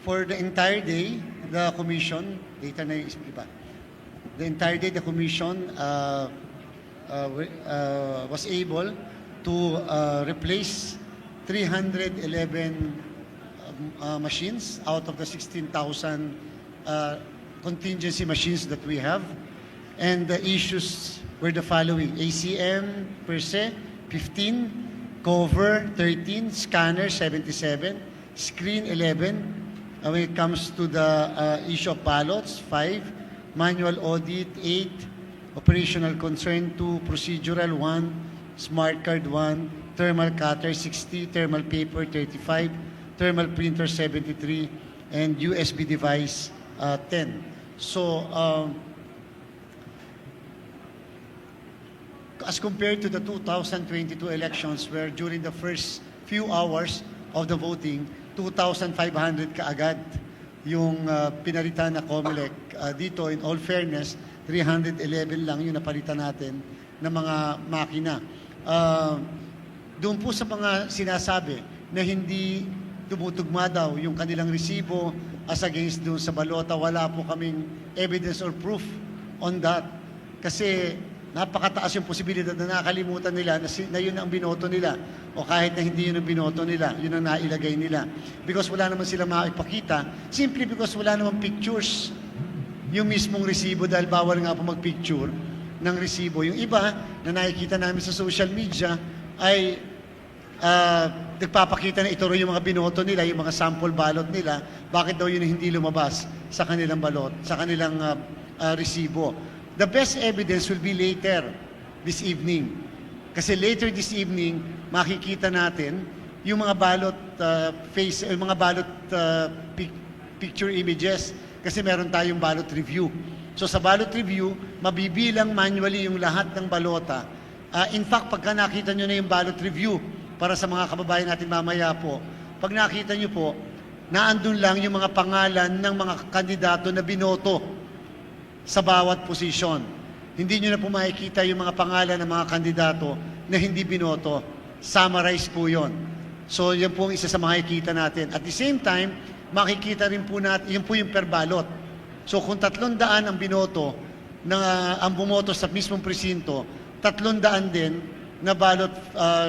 For the entire day, the Commission, data na yung iba. The entire day, the Commission was able to replace 311 machines out of the 16,000 contingency machines that we have. And the issues were the following: ACM per se, 15, cover 13, scanner 77, screen 11. When it comes to the issue of ballots, 5, manual audit 8, operational concern 2, procedural 1, smart card 1, thermal cutter 60, thermal paper 35, thermal printer 73, and USB device 10. So, as compared to the 2022 elections, where during the first few hours of the voting, 2,500 kaagad yung pinalitan na COMELEC. Dito, in all fairness, 311 lang yung napalitan natin ng mga makina. Doon po sa mga sinasabi na hindi tumutugma daw yung kanilang resibo as against doon sa balota, wala po kaming evidence or proof on that. Kasi napakataas yung posibilidad na nakalimutan nila na yun ang binoto nila, o kahit na hindi yun ang binoto nila, yun ang nailagay nila. Because wala naman sila maipakita, simply because wala naman pictures yung mismong resibo, dahil bawal nga po magpicture ng resibo. Yung iba na nakikita namin sa social media ay nagpapakita na ito rin yung mga binoto nila, yung mga sample ballot nila. Bakit daw yun hindi lumabas sa kanilang balot, sa kanilang resibo? The best evidence will be later this evening. Kasi later this evening, makikita natin yung mga ballot mga ballot picture images, kasi meron tayong ballot review. So sa ballot review, mabibilang manually yung lahat ng balota. In fact, pagka nakita nyo na yung ballot review, para sa mga kababayan natin mamaya po, pag nakita nyo po, naandun lang yung mga pangalan ng mga kandidato na binoto sa bawat posisyon. Hindi nyo na po makikita yung mga pangalan ng mga kandidato na hindi binoto. Summarize po yun. So, yan po ang isa sa makikita natin. At the same time, makikita rin po natin, yun po yung per ballot. So, kung 300 ang binoto, ang bumoto sa mismong presinto, 300 din na ballot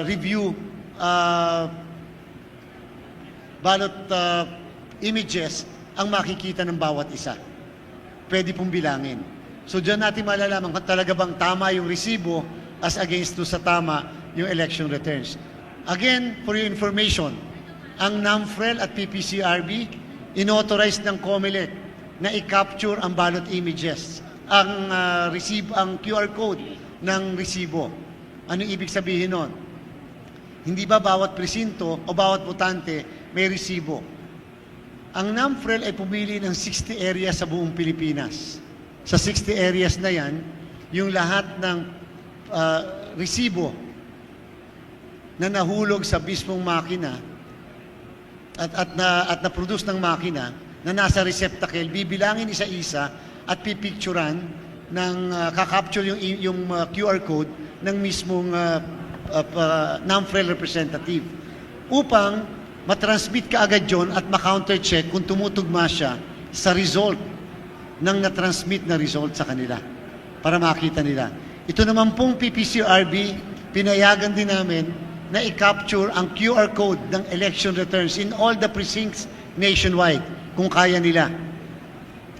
review, ballot images ang makikita ng bawat isa. Pwede pong bilangin. So diyan natin malalaman kung talaga bang tama yung resibo as against to sa tama yung election returns. Again, for your information, ang NAMFREL at PPCRB inauthorize ng COMELEC na i-capture ang ballot images, ang QR code ng resibo. Ano ibig sabihin nun? Hindi ba bawat presinto o bawat botante may resibo? Ang NAMFREL ay pumili ng 60 areas sa buong Pilipinas. Sa 60 areas na yan, yung lahat ng resibo na nahulog sa mismong makina at na-produce ng makina na nasa receptacle, bibilangin isa-isa at pipicturan ng kakapture yung QR code ng mismong NAMFREL representative upang matransmit ka agad yun at ma-counter-check kung tumutugma siya sa result ng na-transmit na result sa kanila para makita nila. Ito naman pong PPCRB, pinayagan din namin na i-capture ang QR code ng election returns in all the precincts nationwide kung kaya nila,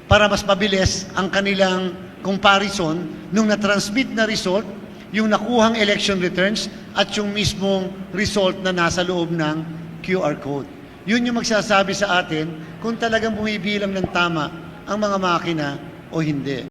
para mas mabilis ang kanilang comparison nung na-transmit na result, yung nakuhang election returns at yung mismong result na nasa loob ng QR code. Yun yung magsasabi sa atin kung talagang bumibilang ng tama ang mga makina o hindi.